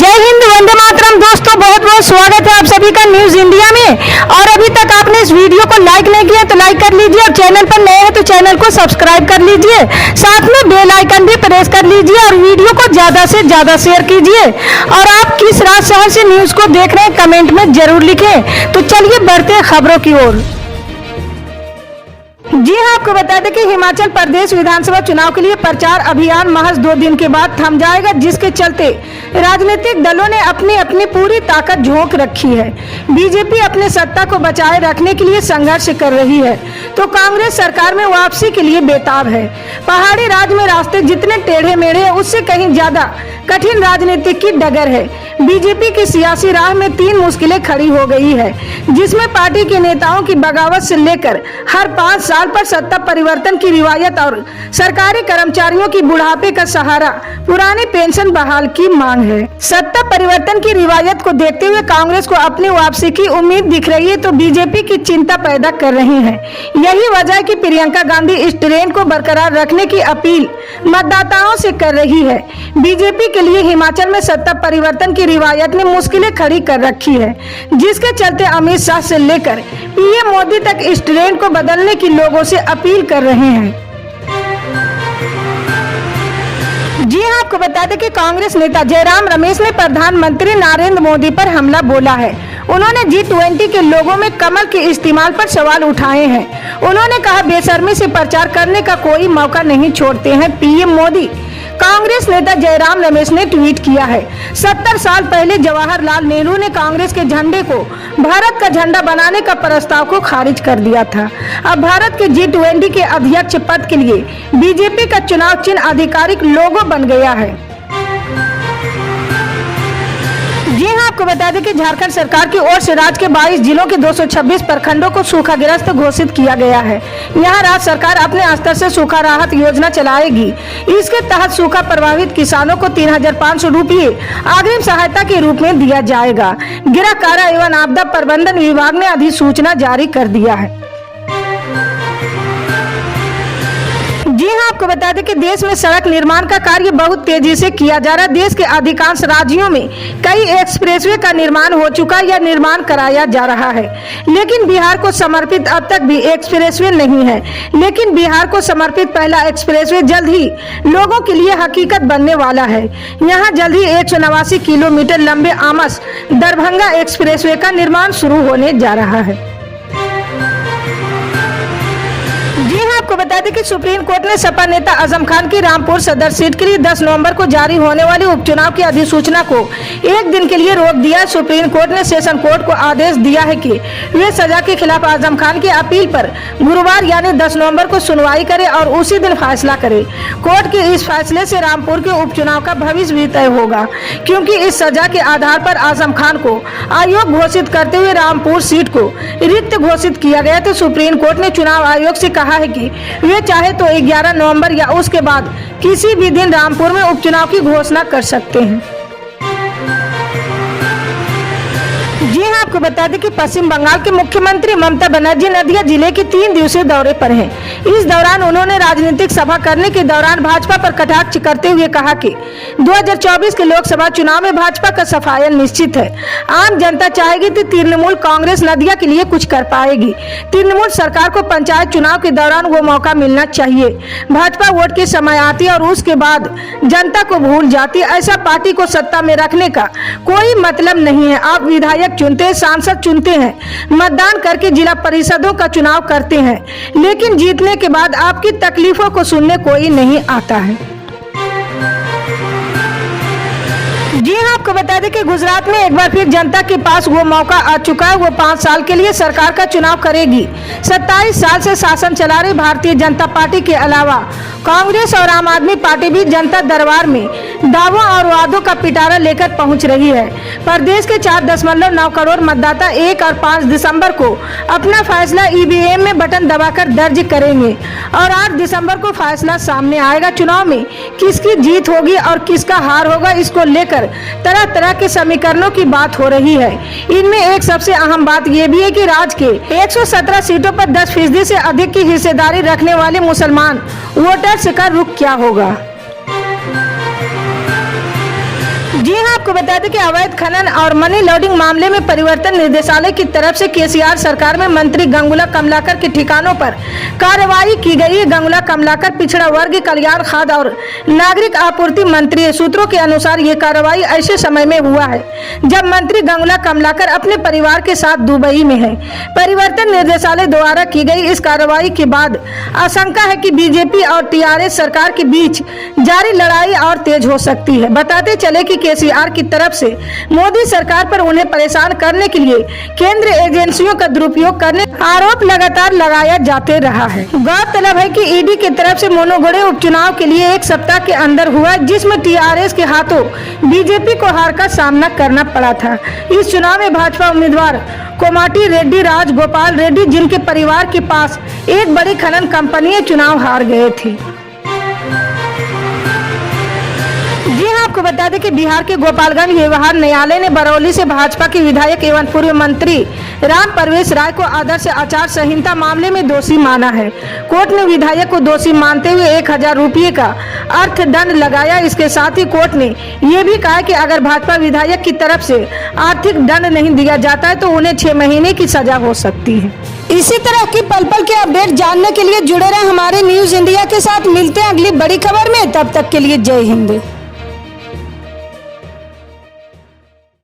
जय हिंद, वंदे मातरम। दोस्तों बहुत बहुत स्वागत है आप सभी का न्यूज इंडिया में। और अभी तक आपने इस वीडियो को लाइक नहीं किया तो लाइक कर लीजिए, और चैनल पर नए हैं तो चैनल को सब्सक्राइब कर लीजिए, साथ में बेल आइकन भी प्रेस कर लीजिए और वीडियो को ज्यादा से ज्यादा शेयर कीजिए। और आप किस राज्य शहर से न्यूज को देख रहे हैं कमेंट में जरूर लिखें। तो चलिए बढ़ते हैं खबरों की ओर। जी हां, आपको बता दें कि हिमाचल प्रदेश विधानसभा चुनाव के लिए प्रचार अभियान महज 2 दिन के बाद थम जाएगा, जिसके चलते राजनीतिक दलों ने अपनी अपनी पूरी ताकत झोंक रखी है। बीजेपी अपने सत्ता को बचाए रखने के लिए संघर्ष कर रही है, तो कांग्रेस सरकार में वापसी के लिए बेताब है। पहाड़ी राज्य में रास्ते जितने टेढ़े मेढ़े हैं, उससे कहीं ज्यादा कठिन राजनीति की डगर है। बीजेपी की सियासी राह में 3 मुश्किलें खड़ी हो गई है, जिसमें पार्टी के नेताओं की बगावत से लेकर हर 5 साल पर सत्ता परिवर्तन की रिवायत और सरकारी कर्मचारियों की बुढ़ापे का सहारा पुरानी पेंशन बहाल की मांग है। सत्ता परिवर्तन की रिवायत को देखते हुए कांग्रेस को अपनी वापसी की उम्मीद दिख रही है, तो बीजेपी की चिंता पैदा कर रही है। यही वजह है कि प्रियंका गांधी इस ट्रेंड को बरकरार रखने की अपील मतदाताओं से कर रही है। बीजेपी के लिए हिमाचल में सत्ता परिवर्तन की रिवायत ने मुश्किलें खड़ी कर रखी है, जिसके चलते अमित शाह से लेकर पीएम मोदी तक इस ट्रेंड को बदलने की लोगों से अपील कर रहे हैं। जी हां, आपको बता दें कि कांग्रेस नेता जयराम रमेश ने प्रधानमंत्री नरेंद्र मोदी पर हमला बोला है। उन्होंने G20 के लोगों में कमल के इस्तेमाल पर सवाल उठाए हैं। उन्होंने कहा, बेशर्मी से प्रचार करने का कोई मौका नहीं छोड़ते हैं पीएम मोदी। कांग्रेस नेता जयराम रमेश ने ट्वीट किया है, 70 साल पहले जवाहरलाल नेहरू ने कांग्रेस के झंडे को भारत का झंडा बनाने का प्रस्ताव को खारिज कर दिया था। अब भारत के G20 के अध्यक्ष पद के लिए बीजेपी का चुनाव चिन्ह आधिकारिक लोगो बन गया है। जी हां, आपको बता दें कि झारखंड सरकार की ओर से राज्य के 22 जिलों के 226 प्रखंडों को सूखाग्रस्त घोषित किया गया है। यहां राज्य सरकार अपने स्तर से सूखा राहत योजना चलाएगी। इसके तहत सूखा प्रभावित किसानों को 3500 रुपये अग्रिम सहायता के रूप में दिया जाएगा। गृह कारा एवं आपदा प्रबंधन विभाग ने अधिसूचना जारी कर दिया है। जी हां, आपको बता दें कि देश में सड़क निर्माण का कार्य बहुत तेजी से किया जा रहा है। देश के अधिकांश राज्यों में कई एक्सप्रेसवे का निर्माण हो चुका या निर्माण कराया जा रहा है, लेकिन बिहार को समर्पित अब तक भी एक्सप्रेसवे नहीं है। लेकिन बिहार को समर्पित पहला एक्सप्रेसवे जल्द ही लोगों के लिए हकीकत बनने वाला है। यहाँ जल्द ही 189 किलोमीटर लंबे आमस दरभंगा एक्सप्रेसवे का निर्माण शुरू होने जा रहा है। जी हां, आपको बता दें कि सुप्रीम कोर्ट ने सपा नेता आजम खान की रामपुर सदर सीट के लिए 10 नवंबर को जारी होने वाले उपचुनाव की अधिसूचना को 1 दिन के लिए रोक दिया। सुप्रीम कोर्ट ने सेशन कोर्ट को आदेश दिया है कि वे सजा के खिलाफ आजम खान की अपील पर गुरुवार यानी 10 नवंबर को सुनवाई करे और उसी दिन फैसला करे। कोर्ट के इस फैसले से रामपुर के उपचुनाव का भविष्य भी तय होगा, क्योंकि इस सजा के आधार पर आजम खान को आयोग घोषित करते हुए रामपुर सीट को रिक्त घोषित किया गया। तो सुप्रीम कोर्ट ने चुनाव आयोग से कहा है कि वे चाहे तो 11 नवंबर या उसके बाद किसी भी दिन रामपुर में उपचुनाव की घोषणा कर सकते हैं। जी हां, आपको बता दें कि पश्चिम बंगाल के मुख्यमंत्री ममता बनर्जी नदिया जिले के 3 दिवसीय दौरे पर हैं। इस दौरान उन्होंने राजनीतिक सभा करने के दौरान भाजपा पर कटाक्ष करते हुए कहा कि 2024 के लोकसभा चुनाव में भाजपा का सफाया निश्चित है। आम जनता चाहेगी तो तृणमूल कांग्रेस नदिया के लिए कुछ कर पाएगी। तृणमूल सरकार को पंचायत चुनाव के दौरान वो मौका मिलना चाहिए। भाजपा वोट के समय आती और उसके बाद जनता को भूल जाती। ऐसा पार्टी को सत्ता में रखने का कोई मतलब नहीं है। आप विधायक चुनते हैं, सांसद चुनते हैं, मतदान करके जिला परिषदों का चुनाव करते हैं, लेकिन जीतने के बाद आपकी तकलीफों को सुनने कोई नहीं आता है। जी हां, आपको बता दें कि गुजरात में एक बार फिर जनता के पास वो मौका आ चुका है। वो 5 साल के लिए सरकार का चुनाव करेगी। 27 साल से शासन चला रही भारतीय जनता पार्टी के अलावा कांग्रेस और आम आदमी पार्टी भी जनता दरबार में दावों और वादों का पिटारा लेकर पहुंच रही है। प्रदेश के 4.9 करोड़ मतदाता 1 और 5 दिसंबर को अपना फैसला ईवीएम में बटन दबाकर दर्ज करेंगे और 8 दिसंबर को फैसला सामने आएगा। चुनाव में किसकी जीत होगी और किसका हार होगा, इसको लेकर तरह तरह के समीकरणों की बात हो रही है। इनमें एक सबसे अहम बात यह भी है कि राज्य के 117 सीटों पर 10% से अधिक की हिस्सेदारी रखने वाले मुसलमान वोटर्स का रुख क्या होगा। जी हां, आपको बता दें कि अवैध खनन और मनी लॉन्ड्रिंग मामले में परिवर्तन निदेशालय की तरफ से केसीआर सरकार में मंत्री गंगुला कमलाकर के ठिकानों पर कार्रवाई की गई है। गंगुला कमलाकर पिछड़ा वर्ग कल्याण, खाद्य और नागरिक आपूर्ति मंत्री। सूत्रों के अनुसार ये कार्रवाई ऐसे समय में हुआ है जब मंत्री गंगुला कमलाकर अपने परिवार के साथ दुबई में है। परिवर्तन निदेशालय द्वारा की गई इस कार्रवाई के बाद आशंका है कि बीजेपी और टीआरएस सरकार के बीच जारी लड़ाई और तेज हो सकती है। बताते चले कि केसीआर की तरफ से मोदी सरकार पर उन्हें परेशान करने के लिए केंद्रीय एजेंसियों का दुरुपयोग करने आरोप लगातार लगाया जाते रहा है। गौरतलब है कि ईडी की तरफ से मोनोगढ़े उपचुनाव के लिए एक सप्ताह के अंदर हुआ, जिसमें टीआरएस के हाथों बीजेपी को हार का सामना करना पड़ा था। इस चुनाव में भाजपा उम्मीदवार कोमाटी रेड्डी राजगोपाल रेड्डी, जिनके परिवार के पास एक बड़ी खनन कंपनी, चुनाव हार गए थे। जी हां, आपको बता दें कि बिहार के गोपालगंज व्यवहार न्यायालय ने बरौली से भाजपा के विधायक एवं पूर्व मंत्री राम परवेश राय को आदर्श आचार संहिता मामले में दोषी माना है। कोर्ट ने विधायक को दोषी मानते हुए 1000 रुपये का अर्थदंड लगाया। इसके साथ ही कोर्ट ने यह भी कहा कि अगर भाजपा विधायक की तरफ से आर्थिक दंड नहीं दिया जाता है तो उन्हें 6 महीने की सजा हो सकती है। इसी तरह की पल पल के अपडेट जानने के लिए जुड़े रहे हमारे न्यूज इंडिया के साथ। मिलते हैं अगली बड़ी खबर में, तब तक के लिए जय हिंद।